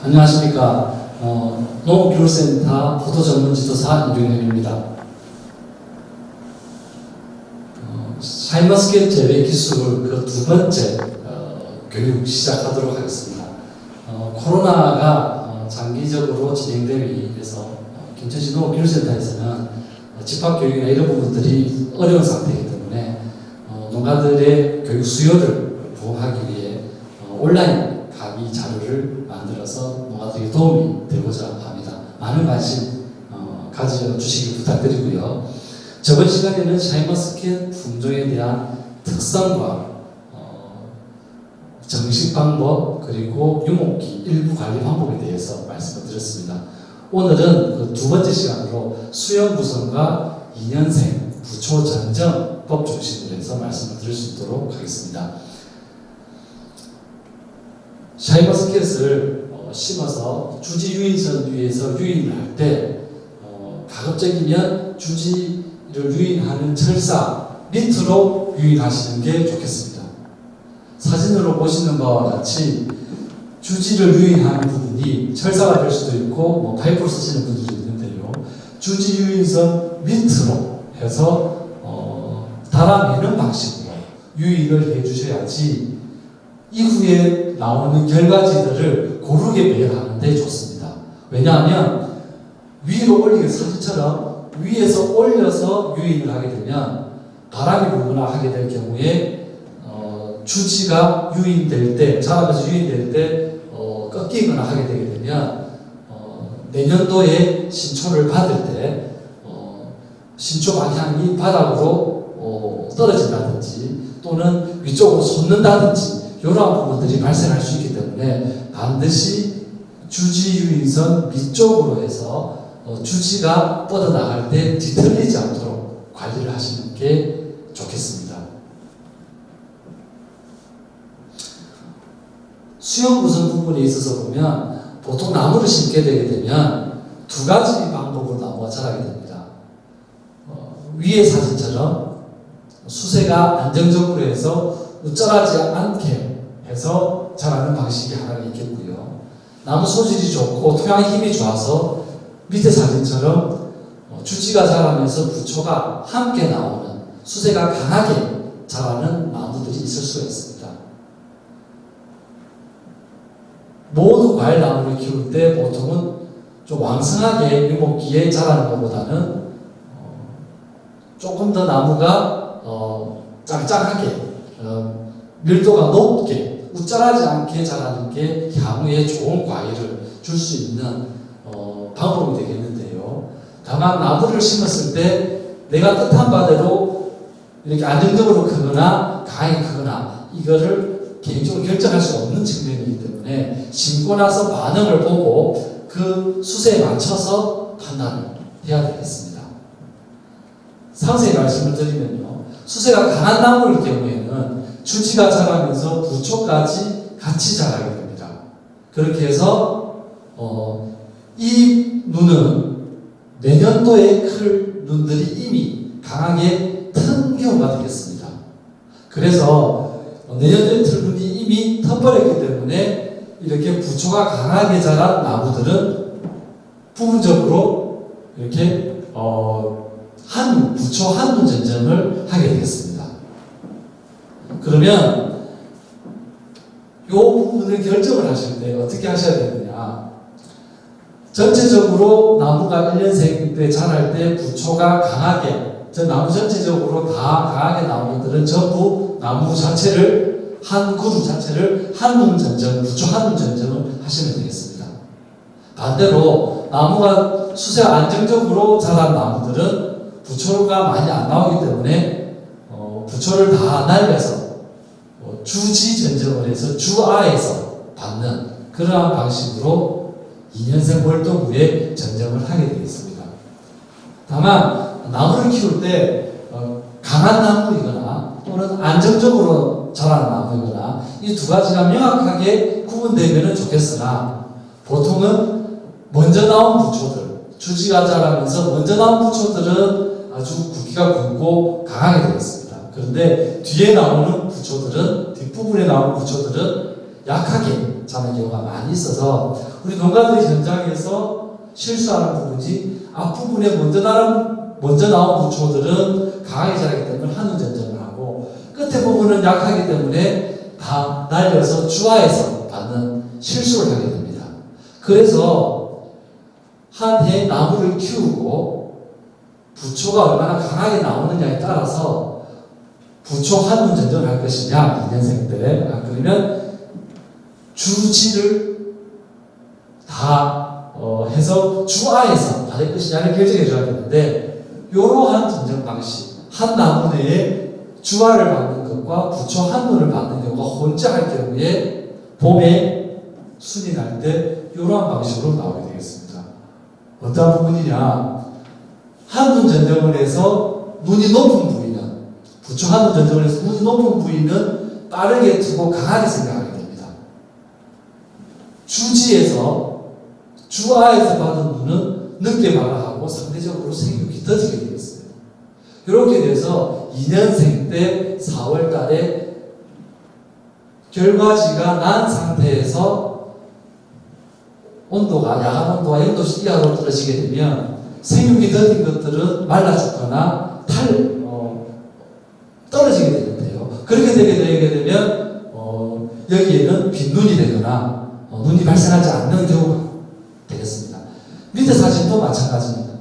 안녕하십니까. 농업교육센터 포도전문지도사 이병현입니다. 샤인머스켓 재배 기술 그 두 번째 교육 시작하도록 하겠습니다. 코로나가 장기적으로 진행되기 위해서 김천시 농업교육센터에서는 집합교육이나 이런 부분들이 어려운 상태이기 때문에 농가들의 교육 수요를 부응하기 위해 온라인 강의 자료를 만들어서 농가들에게 도움이 되고자 합니다. 많은 관심 가져주시기 부탁드리고요. 저번 시간에는 샤인머스켓 품종에 대한 특성과 정식 방법 그리고 유목기 일부 관리 방법에 대해서 말씀을 드렸습니다. 오늘은 그 두 번째 시간으로 수영 구성과 2년생 부초 전정법 중심으로 해서 말씀을 드릴 수 있도록 하겠습니다. 샤인머스켓을 심어서 주지 유인선 위에서 유인을 할 때 가급적이면 주지를 유인하는 철사 밑으로 유인하시는 게 좋겠습니다. 사진으로 보시는 바와 같이 주지를 유인하는 부분이 철사가 될 수도 있고 파이프로 쓰시는 분들도 있는데요. 주지 유인선 밑으로 해서 달아내는 방식으로 유인을 해주셔야지 이후에 나오는 결과지들을 고르게 배열하는 데 좋습니다. 왜냐하면 위로 올리는 사진처럼 위에서 올려서 유인을 하게 되면 바람이 불거나 하게 될 경우에 주지가 유인될 때, 자라면서 유인될 때 꺾이거나 하게 되게 되면 내년도에 신초를 받을 때 신초 방향이 바닥으로 떨어진다든지 또는 위쪽으로 솟는다든지 이러한 부분들이 발생할 수 있기 때문에 반드시 주지 유인선 밑쪽으로 해서 주지가 뻗어나갈 때 뒤틀리지 않도록 관리를 하시는 게 좋겠습니다. 수영 구성 부분에 있어서 보면 보통 나무를 심게 되게 되면 두 가지 방법으로 나무가 자라게 됩니다. 위의 사진처럼 수세가 안정적으로 해서 우쭐하지 않게 해서 자라는 방식이 하나가 있겠고요. 나무 소질이 좋고 토양 힘이 좋아서 밑에 사진처럼 주지가 자라면서 부초가 함께 나오는 수세가 강하게 자라는 나무들이 있을 수가 있습니다. 모든 과일 나무를 키울 때 보통은 좀 왕성하게 유목기에 자라는 것보다는 조금 더 나무가 짱짱하게 밀도가 높게 우쭐하지 않게 자라는 게 향후에 좋은 과일을 줄 수 있는 방법이 되겠는데요. 다만 나무를 심었을 때 내가 뜻한 바대로 이렇게 안정적으로 크거나 강하게 크거나 이거를 개인적으로 결정할 수 없는 측면이기 때문에 심고 나서 반응을 보고 그 수세에 맞춰서 판단을 해야 되겠습니다. 상세히 말씀을 드리면요. 수세가 강한 나무일 경우에는 주지가 자라면서 부초까지 같이 자라게 됩니다. 그렇게 해서 이 눈은 내년도에 클 눈들이 이미 강하게 튼 경우가 되겠습니다. 그래서 내년도에 틀 눈이 이미 터버렸기 때문에 이렇게 부초가 강하게 자란 나무들은 부분적으로 이렇게 부초 한눈 전정을 하게 되겠습니다. 그러면 이 부분을 결정을 하실 때 어떻게 하셔야 되느냐? 전체적으로 나무가 1년생 때 자랄 때 부초가 강하게, 나무 전체적으로 다 강하게 나온 것들은 전부 나무 자체를, 한 그루 자체를 한눈 전정, 부초 한눈 전정을 하시면 되겠습니다. 반대로 나무가 수세가 안정적으로 자란 나무들은 부초가 많이 안 나오기 때문에 부초를 다 날려서 주지 전정을 해서 주아에서 받는 그러한 방식으로 2년생 월동 후에 전정을 하게 되겠습니다. 다만 나무를 키울 때 강한 나무이거나 또는 안정적으로 자라는 나무이거나 이 두 가지가 명확하게 구분되면 좋겠으나 보통은 먼저 나온 부초들, 주지가 자라면서 먼저 나온 부초들은 아주 굵기가 굵고 강하게 되겠습니다. 그런데 뒤에 나오는 부초들은, 뒷부분에 나오는 부초들은 약하게 자라는 경우가 많이 있어서 우리 농가들 현장에서 실수하는 부분이 앞부분에 먼저 나온 부초들은 강하게 자라기 때문에 한눈 전쟁을 하고 끝에 부분은 약하기 때문에 다 날려서 주화에서 받는 실수를 하게 됩니다. 그래서 한 해 나무를 키우고 부초가 얼마나 강하게 나오느냐에 따라서 부초 한눈 전쟁을 할 것이냐 2년생 때 그러면 주지를 다 해서 주화에서 받을 것이냐를 결정해 줘야 되는데 이러한 전쟁 방식 한 나무 내에 주화를 받는 것과 부초 한눈을 받는 경우가 혼자할 경우에 봄에 순이 날 때 이러한 방식으로 나오게 되겠습니다. 어떤 부분이냐 한눈 전쟁을 해서 눈이 높은 부위는 부초 한눈 전쟁을 해서 눈이 높은 부위는 빠르게 트고 강하게 생각하게 됩니다. 주지에서 주화에서 받은 눈은 늦게 발화하고 상대적으로 생육이 더디게 되겠어요. 이렇게 돼서 2년생 때 4월 달에 결과지가 난 상태에서 온도가 야간 온도가 0도씨 이하로 떨어지게 되면 생육이 더딘 것들은 말라 죽거나 떨어지게 되는데요. 그렇게 되게 되면 여기에는 빈눈이 되거나 눈이 발생하지 않는 경우가 되겠습니다. 밑에 사진도 마찬가지입니다.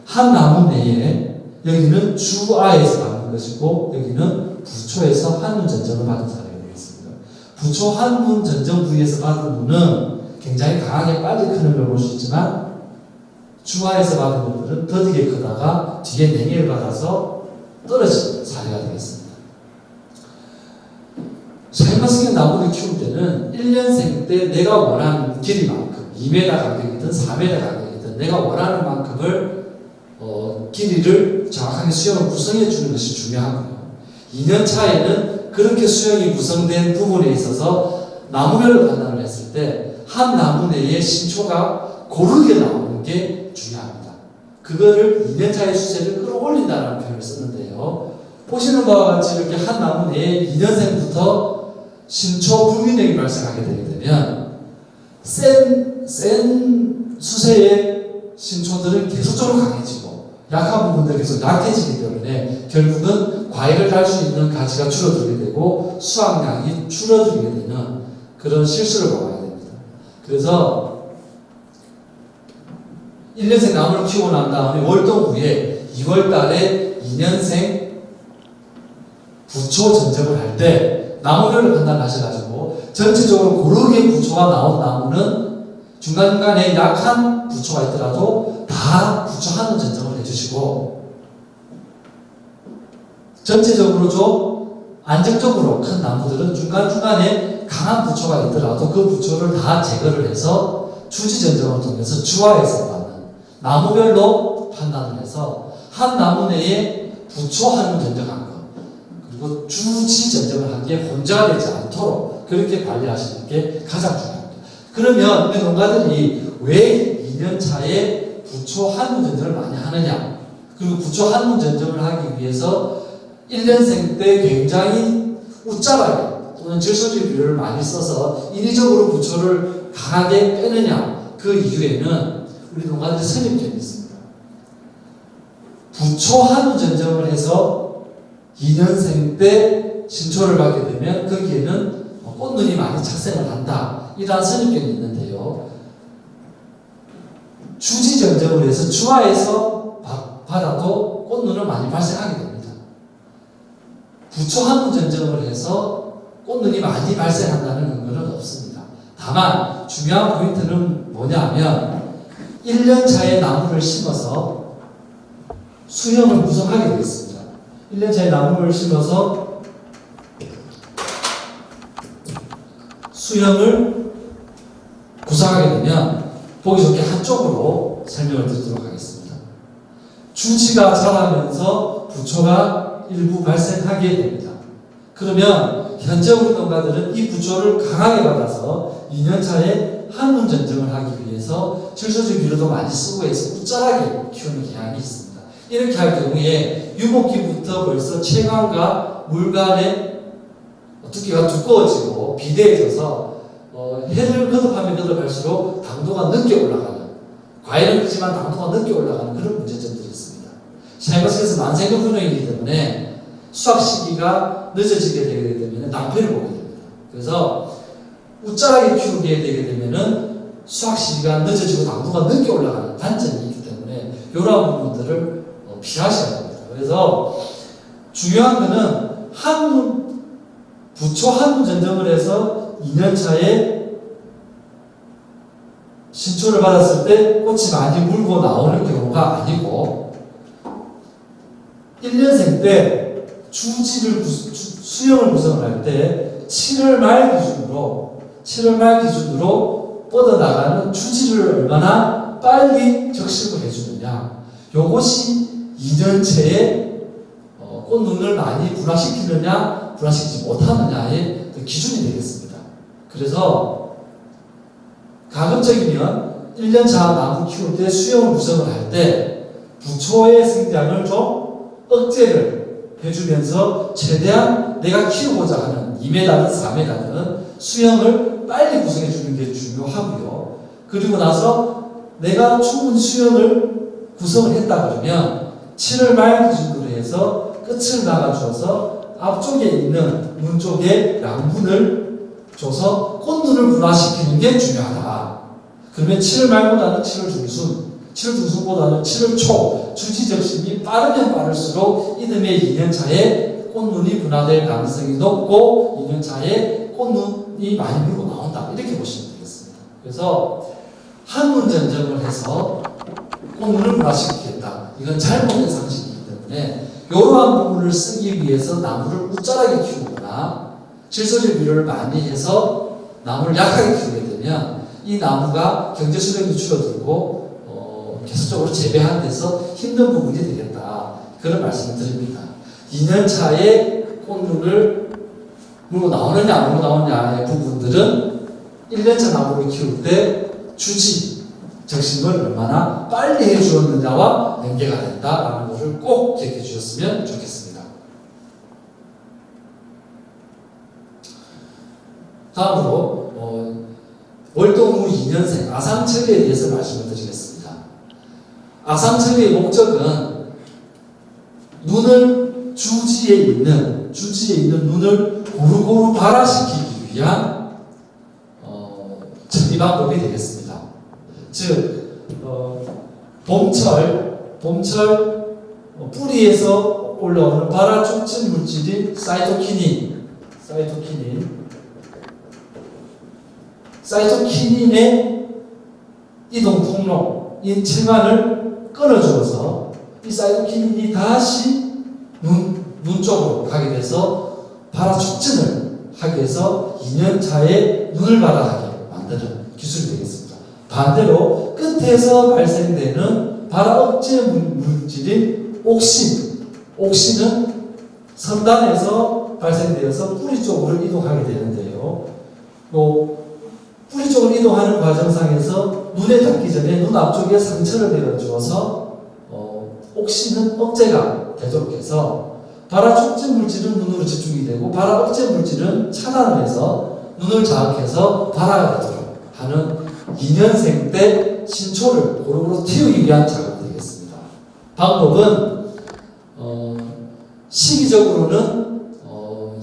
한 나무 내에 여기는 주아에서 받는 것이고 여기는 부초에서 한눈 전정을 받은 사례가 되겠습니다. 부초 한눈 전정 부위에서 받은 눈은 굉장히 강하게 빨리 크는 걸 볼 수 있지만 주아에서 받은 것들은 더디게 크다가 뒤에 냉해를 받아서 떨어진 사례가 되겠습니다. 샤인머스켓 나무를 키울 때는 1년생 때 내가 원하는 길이만큼 2m 간격이든 4m 간격이든 내가 원하는 만큼을 길이를 정확하게 수영을 구성해 주는 것이 중요하고요. 2년 차에는 그렇게 수영이 구성된 부분에 있어서 나무별로 판단을 했을 때 한 나무 내에 신초가 고르게 나오는 게 중요합니다. 그거를 2년 차의 수세를 끌어올린다는 표현을 쓰는데요. 보시는 바와 같이 이렇게 한 나무 내에 2년생부터 신초 불균형이 발생하게 되게 되면 센 수세의 신초들은 계속적으로 강해지고 약한 부분들이 계속 약해지기 때문에 결국은 과일을 달 수 있는 가지가 줄어들게 되고 수확량이 줄어들게 되는 그런 실수를 범하게 됩니다. 그래서 1년생 나무를 키우고 난 다음에 월동 후에 2월 달에 2년생 부초 전정을 할 때 나무별로 판단하셔가지고 전체적으로 고르게 부초가 나온 나무는 중간중간에 약한 부초가 있더라도 다 부초 한눈 전정을 해주시고 전체적으로 좀 안정적으로 큰 나무들은 중간중간에 강한 부초가 있더라도 그 부초를 다 제거를 해서 주지 전정을 통해서 주화에서 받는 나무별로 판단을 해서 한 나무 내에 부초 한눈 전정한 것 그리고 주지 전정을 한 게 혼자가 되지 않도록 그렇게 관리하시는 게 가장 중요합니다. 그러면 우리 농가들이 왜 2년 차에 부초 한눈 전정을 많이 하느냐 그리고 부초 한눈 전정을 하기 위해서 1년생 때 굉장히 웃자하게 또는 질소질 비료를 많이 써서 인위적으로 부초를 강하게 빼느냐 그 이유에는 우리 농가들의 선입견이 있습니다. 부초 한눈 전정을 해서 2년생 때 신초를 받게 되면 거기에는 꽃눈이 많이 착생을 한다 이러한 선입견이 있는데요. 주지 전정을 해서 주화에서 받아도 꽃눈은 많이 발생하게 됩니다. 부초 한눈 전정을 해서 꽃눈이 많이 발생한다는 근거는 없습니다. 다만 중요한 포인트는 뭐냐면 1년 차에 나무를 심어서 수형을 구성하게 되어 있습니다. 1년 차에 나무를 심어서 수형을 구성하게 되면 보기 좋게 한쪽으로 설명을 드리도록 하겠습니다. 주지가 자라면서 부초가 일부 발생하게 됩니다. 그러면 현재 우리 농가들은 이 부초를 강하게 받아서 2년 차에 한눈 전정을 하기 위해서 질소질 비료도 많이 쓰고 해서 웃자하게 키우는 경향이 있습니다. 이렇게 할 경우에 유목기부터 벌써 체감과 물 간의 두께가 두꺼워지고 비대해져서 해를 거듭하면 거듭할수록 당도가 늦게 올라가는, 과일은 크지만 당도가 늦게 올라가는 그런 문제점들이 있습니다. 샤인머스켓은 만생금 분형이기 때문에 수확 시기가 늦어지게 되게 되면 낭패를 보게 됩니다. 그래서 웃자라게 키우게 되게 되면은 수확 시기가 늦어지고 당도가 늦게 올라가는 단점이 있기 때문에 이러한 부분들을 피하셔야 됩니다. 그래서 중요한 거는 부초 한문 전정을 해서 2년차에 신초를 받았을 때 꽃이 많이 물고 나오는 경우가 아니고 1년생 때 수영을 구성을 할 때 7월 말 기준으로 뻗어나가는 주지를 얼마나 빨리 적식을 해주느냐, 요것이 2년째에 꽃눈을 많이 분화시키느냐 분화시키지 못하느냐의 기준이 되겠습니다. 그래서 가급적이면 1년차 나무 키울 때 수영을 구성을 할 때 부초의 성장을 좀 억제를 해주면서 최대한 내가 키우고자 하는 2m든 4m든 수영을 빨리 구성해 주는 게 중요하고요. 그리고 나서 내가 충분히 수영을 구성을 했다 그러면 7월 말 기준으로 해서 끝을 나가줘서 앞쪽에 있는 문 쪽에 양분을 줘서 꽃눈을 분화시키는 게 중요하다. 그러면 7월 말보다는 7월 중순보다는 7월 초 주지 적심이 빠르면 빠를수록 이듬해 2년차에 꽃눈이 분화될 가능성이 높고 2년차에 꽃눈이 많이 물고 나온다. 이렇게 보시면 되겠습니다. 그래서 한문 전정을 해서 꽃눈을 분화시키겠다. 이건 잘못된 상식이기 때문에 이러한 부분을 쓰기 위해서 나무를 웃자라게 키우거나 질소질 비료를 많이 해서 나무를 약하게 키우게 되면 이 나무가 경제 수령이 줄어들고 계속적으로 재배하는 데서 힘든 부분이 되겠다. 그런 말씀을 드립니다. 2년 차에 꽃눈을 물고 나오느냐 안 물고 나오느냐의 부분들은 1년차 나무를 키울 때 주지 적심을 얼마나 빨리 해주었느냐와 연계가 된다라는 것을 꼭 기억해 주셨으면 좋겠습니다. 다음으로 월동 후 2년생 아상처리에 대해서 말씀을 드리겠습니다. 아상처리의 목적은 눈을 주지에 있는 눈을 고루고루 발화시키기 위한 처리 방법이 되겠습니다. 즉 봄철 뿌리에서 올라오는 발화 촉진 물질인 사이토키닌의 이동 통로인 체관을 끊어주어서 이 사이토키닌이 다시 눈 쪽으로 가게 돼서 발화 촉진을 하게 해서 2년 차에 눈을 발화하게 만드는 기술이 되겠습니다. 반대로 끝에서 발생되는 발화 억제 물질인 옥신은 선단에서 발생되어서 뿌리 쪽으로 이동하게 되는데요. 뿌리 쪽으로 이동하는 과정상에서 눈에 닿기 전에 눈 앞쪽에 상처를 내려주어서 옥신은 억제가 되도록 해서 발화 촉진 물질은 눈으로 집중이 되고 발화 억제 물질은 차단을 해서 눈을 자극해서 발화가 되도록 하는 2년생 때 신초를 고루고루 틔우기 위한 작업이 되겠습니다. 방법은 시기적으로는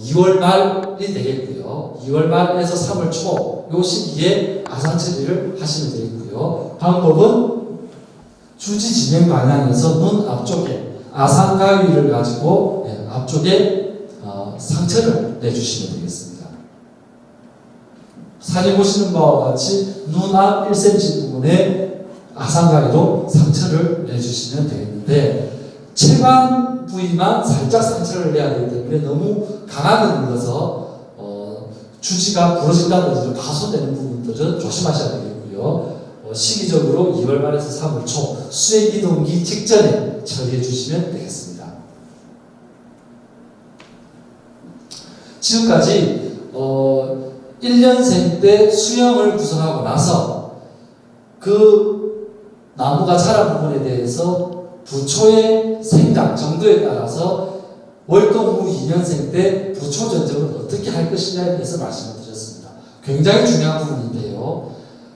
2월 말이 되겠고요. 2월 말에서 3월 초 이 시기에 아상처리를 하시면 되겠고요. 방법은 주지 진행 방향에서 눈 앞쪽에 아상가위를 가지고 앞쪽에 상처를 내주시면 되겠습니다. 사진 보시는 바와 같이 눈 앞 1cm 부분에 아상가위로 상처를 내주시면 되겠는데 체관 부위만 살짝 상처를 내야 되기 때문에 너무 강하게 눌러서 주지가 부러진다든지 파손되는 부분들은 조심하셔야 되겠고요. 시기적으로 2월 말에서 3월 초 수액 이동기 직전에 처리해 주시면 되겠습니다. 지금까지 1년생 때 수영을 구성하고 나서 그 나무가 자란 부분에 대해서 부초의 생장 정도에 따라서 월동 후 2년생 때 부초 전정을 어떻게 할 것이냐에 대해서 말씀을 드렸습니다. 굉장히 중요한 부분인데요.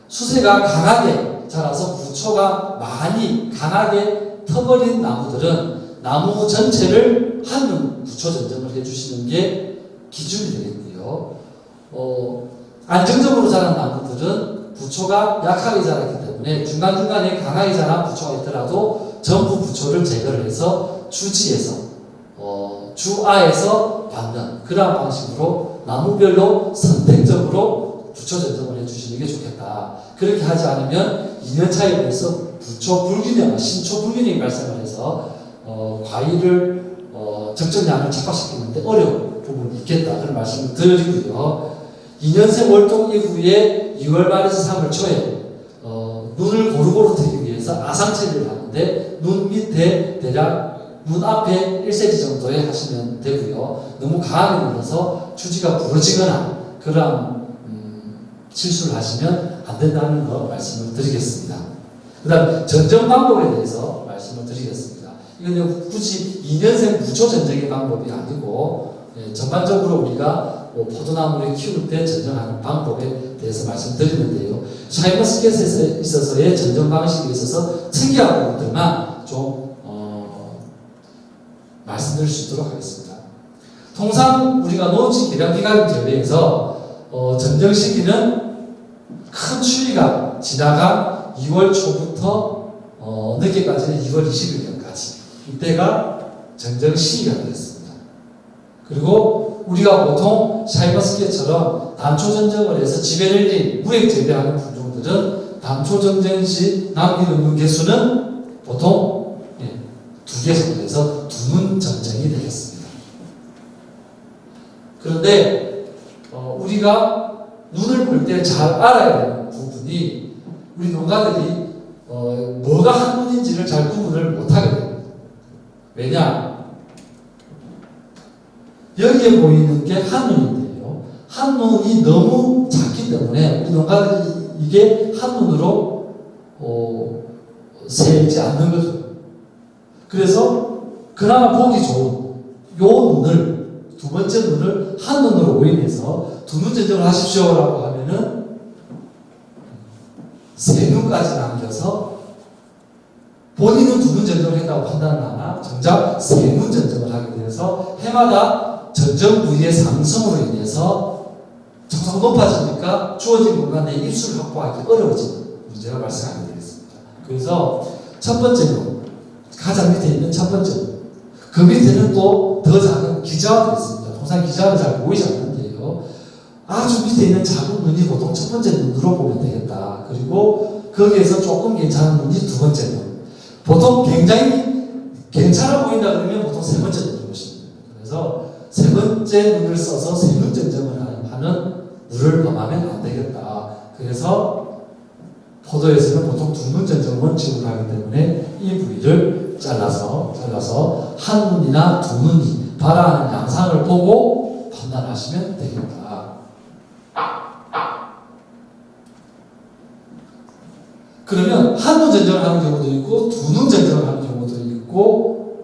수세가 강하게 자라서 부초가 많이 강하게 터버린 나무들은 나무 전체를 한눈 부초 전정을 해주시는 게 기준이 되겠고요. 안정적으로 자란 나무들은 부초가 약하게 자랐기 때문에 중간중간에 강하게 자란 부초가 있더라도 전부 부초를 제거를 해서 주지에서 주아에서 받는 그러한 방식으로 나무별로 선택적으로 부초 전정을 해주시는 게 좋겠다. 그렇게 하지 않으면 2년 차에 벌써 부초 불균형, 신초 불균형이 발생을 해서 과일을 적정량을 착화시키는데 어려운 부분이 있겠다. 그런 말씀을 드리고요. 2년생 월동 이후에 6월 말에서 3월 초에 눈을 고루고루 뜨기 위해서 아상처리를 하는데 눈 밑에 대략 눈 앞에 1cm 정도에 하시면 되고요. 너무 강하게 눌러서 주지가 부러지거나 그런 실수를 하시면 안 된다는 거 말씀을 드리겠습니다. 그 다음 전정 방법에 대해서 말씀을 드리겠습니다. 이건 굳이 2년생 부초 전정의 방법이 아니고 전반적으로 우리가 포도나무를 키울 때 전정하는 방법에 대해서 말씀드리는데요. 샤인머스켓에 있어서의 전정 방식에 있어서 특이한 부분들만 좀 말씀드릴 수 있도록 하겠습니다. 통상 우리가 노지 계량비가림 재배에서 전정 시기는 큰 추위가 지나간 2월 초부터 늦게까지는 2월 20일까지 이때가 전정 시기가 되겠습니다. 그리고 우리가 보통 샤인머스켓처럼 단초 전정을 해서 집에 내린 무액 재배하는 품종들은 단초 전정 시 남기는 개수는 보통 2개 정도 해서 2문 전정이 되겠습니다. 그런데 우리가 눈을 볼 때 잘 알아야 되는 부분이 우리 농가들이 뭐가 한눈인지를 잘 구분을 못하게 됩니다. 왜냐? 여기에 보이는 게 한눈인데요. 한눈이 너무 작기 때문에 우리 농가들이 이게 한눈으로 세지 않는 거죠. 그래서 그나마 보기 좋은 요 눈을 두 번째 눈을 한눈으로 오인해서 두 눈 전정을 하십시오라고 하면은 세 눈까지 남겨서 본인은 두 눈 전정을 했다고 판단을 하나 정작 세 눈 전정을 하게 돼서 해마다 전정 부위의 상승으로 인해서 정상 높아지니까 주어진 공간에 입수를 확보하기 어려워지는 문제가 발생하게 되겠습니다. 그래서 첫 번째 눈, 가장 밑에 있는 첫 번째 눈, 그 밑에는 또 더 작은 기저가 있습니다. 통상 기저는 잘 보이지 않는데요. 아주 밑에 있는 작은 눈이 보통 첫 번째 눈으로 보면 되겠다. 그리고 거기에서 조금 괜찮은 눈이 두 번째 눈. 보통 굉장히 괜찮아 보인다 그러면 보통 세 번째 눈을 보십니다. 그래서 세 번째 눈을 써서 세 눈 전정을 하는 물을 범하면 안 되겠다. 그래서 포도에서는 보통 두 눈 전정 원칙으로 하기 때문에 이 부위를 잘라서 한 눈이나 두 눈이 발화하는 양상을 보고 판단하시면 되겠다. 그러면 한 눈 전정을 하는 경우도 있고 두 눈 전정을 하는 경우도 있고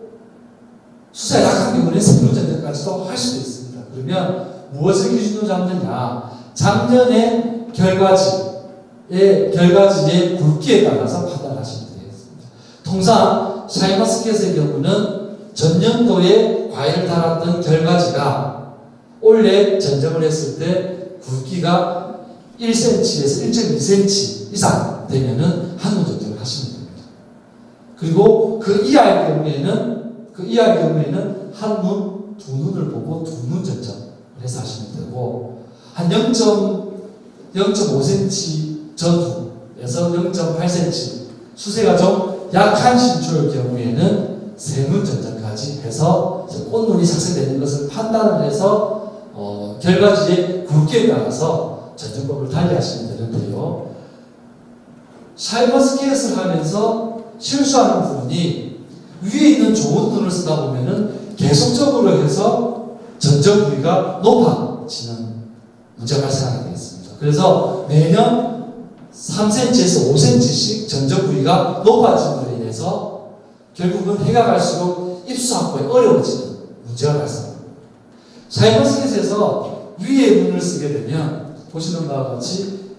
수세가 약한 경우는 세 눈 전정까지도 할 수도 있습니다. 그러면 무엇을 기준으로 잡느냐? 작년의 결과지의 굵기에 따라서 판단하시면 되겠습니다. 통상 샤인머스켓의 경우는 전년도에 과일을 달았던 결과지가 올해 전정을 했을 때 굵기가 1cm에서 1.2cm 이상 되면은 한눈 전정을 하시면 됩니다. 그리고 그 이하의 경우에는 한눈, 두 눈을 보고 두 눈 전정을 해서 하시면 되고 한 0.5cm 전후에서 0.8cm 수세가 좀 약한 신초일 경우에는 세 눈 전정까지 해서 꽃눈이 착색되는 것을 판단을 해서 결과지의 굵기에 따라서 전정법을 달리하시면 되는데요. 샤인머스켓을 하면서 실수하는 부분이 위에 있는 좋은 눈을 쓰다 보면은 계속적으로 해서 전정 부위가 높아지는 문제가 발생하게 되겠습니다. 그래서 매년 3cm에서 5cm씩 전정 부위가 높아짐으로 인해서 결국은 해가 갈수록 입수 확보에 어려워지는 문제가 발생합니다. 샤인머스켓에서 위에 눈을 쓰게 되면 보시는 바와 같이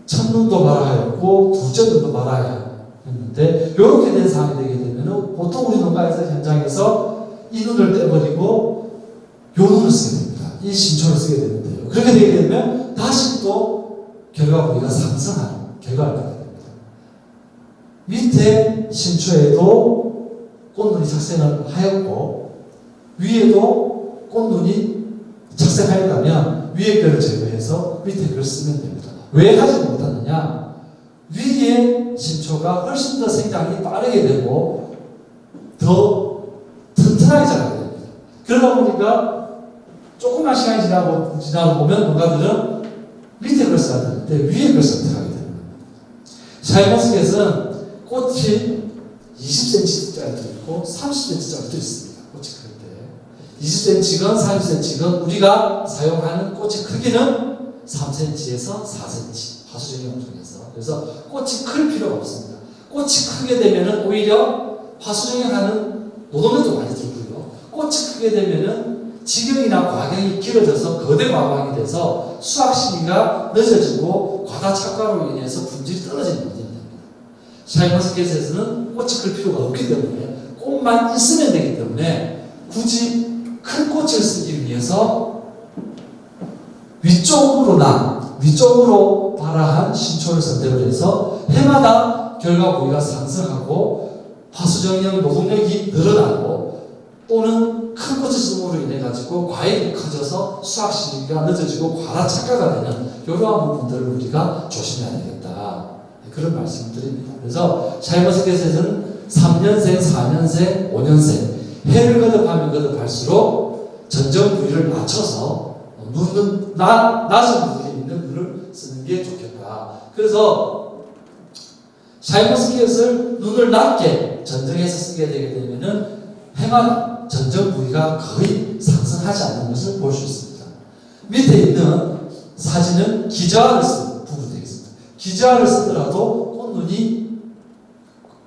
첫눈도 발아하였고 둘째 눈도 발아야 했는데 이렇게 된 상황이 되게 되면 보통 우리 농가에서 현장에서 이 눈을 떼버리고 요 눈을 쓰게 됩니다. 이 신초를 쓰게 되는데요. 그렇게 되게 되면 다시 또 결과 부위가 상승하는 결과를 갖게 됩니다. 밑에 신초에도 꽃눈이 착생을 하였고 위에도 꽃눈이 착생하였다면 위에 뼈를 제거해서 밑에 뼈를 쓰면 됩니다. 왜 하지 못하느냐? 위에 신초가 훨씬 더 생장이 빠르게 되고 더 튼튼하게 자라게 됩니다. 그러다 보니까 조금만 시간이 지나고 보면 농가들은 밑에 걸 써야 되는데 위에 걸 선택하게 됩니다. 샤인머스켓은 꽃이 20cm짜리도 있고 30cm짜리도 있습니다. 꽃이 클 때 20cm건 30cm건 우리가 사용하는 꽃의 크기는 3cm에서 4cm 화수정형 중에서 그래서 꽃이 클 필요가 없습니다. 꽃이 크게 되면은 오히려 화수정형하는 노동력도 많이 들고요. 꽃이 크게 되면은 지경이나 과경이 길어져서 거대 과광이 돼서 수확 시기가 늦어지고 과다 착과로 인해서 품질이 떨어지는 문제가 됩니다. 샤인머스켓에서는 꽃이 클 필요가 없기 때문에 꽃만 있으면 되기 때문에 굳이 큰 꽃을 쓰기 위해서 위쪽으로 발아한 신초를 선택을 해서 해마다 결과 부위가 상승하고 화수정형 노동력이 늘어나고 또는 큰 꽃을 쓰므로 인해 가지고 과일이 커져서 수확 시기가 늦어지고 과다 착과가 되는 이러한 부분들을 우리가 조심해야 되겠다. 그런 말씀을 드립니다. 그래서 샤인머스켓에서는 3년생, 4년생, 5년생 해를 거듭하면 거듭할수록 전정 부위를 낮춰서 눈은 낮은 부위에 있는 눈을 쓰는 게 좋겠다. 그래서 샤인머스켓을 눈을 낮게 전정해서 쓰게 되게 되면은 해마다 전정 부위가 거의 상승하지 않는 것을 볼 수 있습니다. 밑에 있는 사진은 기저알을 쓴 부분 되겠습니다. 기저알을 쓰더라도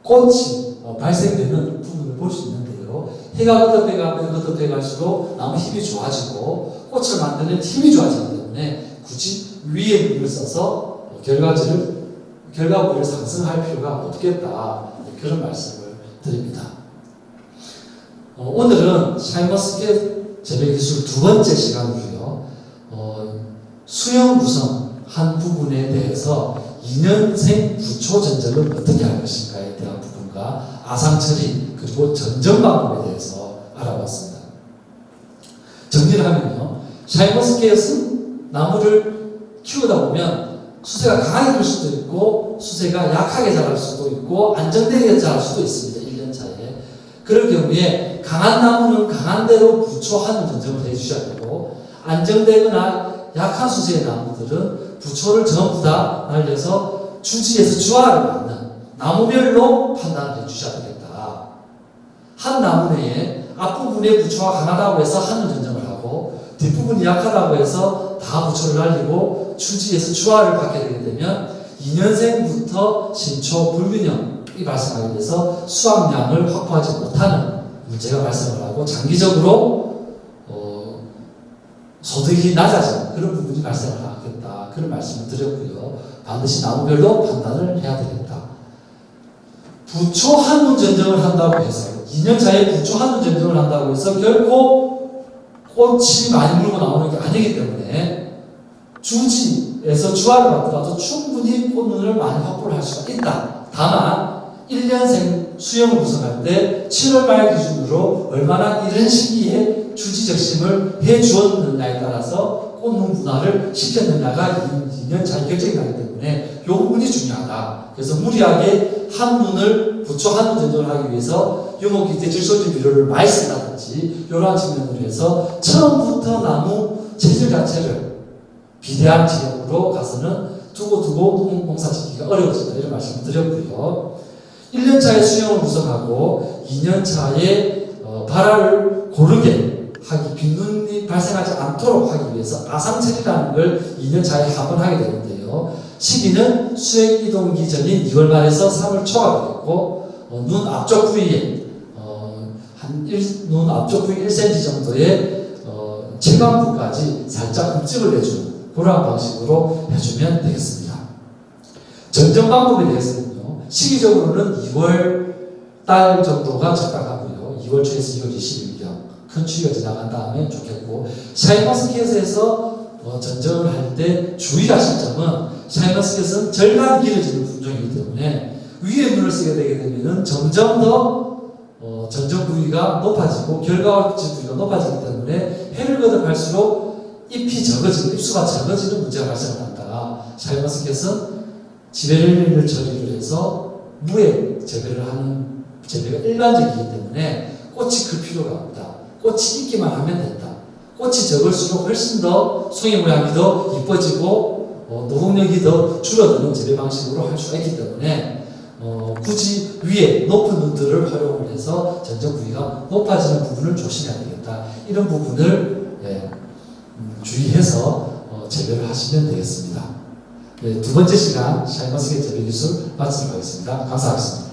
꽃이 발생되는 부분을 볼 수 있는데요. 해가 거듭해 갈수록 나무 힘이 좋아지고 꽃을 만드는 힘이 좋아지기 때문에 굳이 위에 눈을 써서 결과 부위를 상승할 필요가 없겠다. 그런 말씀을 드립니다. 오늘은 샤인머스켓 재배기술 두 번째 시간으로요. 수형 구성 한 부분에 대해서 2년생 부초 전정을 어떻게 할 것인가에 대한 부분과 아상 처리 그리고 전정 방법에 대해서 알아봤습니다. 정리를 하면요. 샤인머스켓은 나무를 키우다 보면 수세가 강하게 클 수도 있고 수세가 약하게 자랄 수도 있고 안정되게 자랄 수도 있습니다. 1년 차에. 그럴 경우에 강한 나무는 강한 대로 부초 한눈 전정을 해주셔야 되고 안정되거나 약한 수세의 나무들은 부초를 전부 다 날려서 주지에서 주화를 받는 나무별로 판단을 해주셔야 되겠다. 한 나무 내에 앞부분에 부초가 강하다고 해서 한눈 전정을 하고 뒷부분이 약하다고 해서 다 부초를 날리고 주지에서 주화를 받게 되게 되면 2년생부터 신초 불균형이 발생하게 돼서 수확량을 확보하지 못하는 문제가 발생을 하고 장기적으로 소득이 낮아지는 그런 부분이 발생을 하겠다. 그런 말씀을 드렸고요. 반드시 나무별로 판단을 해야 되겠다. 부초 한눈 전정을 한다고 해서 2년차에 부초 한눈 전정을 한다고 해서 결코 꽃이 많이 물고 나오는 게 아니기 때문에 주지에서 주화를 받더라도 충분히 꽃눈을 많이 확보를 할 수가 있다. 다만 1년생 수영을 구성할 때 7월 말 기준으로 얼마나 이른 시기에 주지적심을 해주었느냐에 따라서 꽃눈 분할을 시켰느냐가 2년 차에 결정이 나기 때문에 이 부분이 중요하다. 그래서 무리하게 한눈을 부초 한눈 전정을 하기 위해서 유목기 때 질소질 비료를 많이 쓴다든지 이러한 측면으로 해서 처음부터 나무 체질 자체를 비대한 지역으로 가서는 두고 농사 짓기가 어려워진다. 이런 말씀을 드렸고요. 1년차에 수영을 구성하고 2년차에 발화를 고르게 하기, 빈눈이 발생하지 않도록 하기 위해서 아상처리라는 걸 2년차에 한 번 하게 되는데요. 시기는 수액 이동기 전인 2월 말에서 3월 초가 되겠고 눈 앞쪽 부위에 눈 앞쪽 부위 1cm 정도의 체감부까지 살짝 흠집을 내주는 그러한 방식으로 해주면 되겠습니다. 전정 방법에 대해서는요, 시기적으로는 2월 달 정도가 적당하고요. 2월 초에서 2월 20일경 큰 추위가 지나간 다음에 좋겠고, 샤인머스켓에서 전정을 할 때 주의하실 점은, 샤인머스켓은 절간 길어지는 품종이기 때문에 위에 물을 쓰게 되게 되면은 점점 더 전정 부위가 높아지고 결과지 부위가 높아지기 때문에 해를 거듭할수록 잎이 적어지고 잎수가 적어지는 문제가 발생한다. 샤인머스켓은 지배를 처리를 해서 무에 재배를 하는 재배가 일반적이기 때문에 꽃이 클 필요가 없다. 꽃이 있기만 하면 된다. 꽃이 적을수록 훨씬 더 송이 모양이 더 이뻐지고 노동력이 더 줄어드는 재배 방식으로 할 수가 있기 때문에 굳이 위에 높은 눈들을 활용을 해서 전정 부위가 높아지는 부분을 조심해야 되겠다. 이런 부분을 주의해서 재배를 하시면 되겠습니다. 두 번째 시간 샤인머스켓 재배 기술 마치도록 하겠습니다. 감사하겠습니다.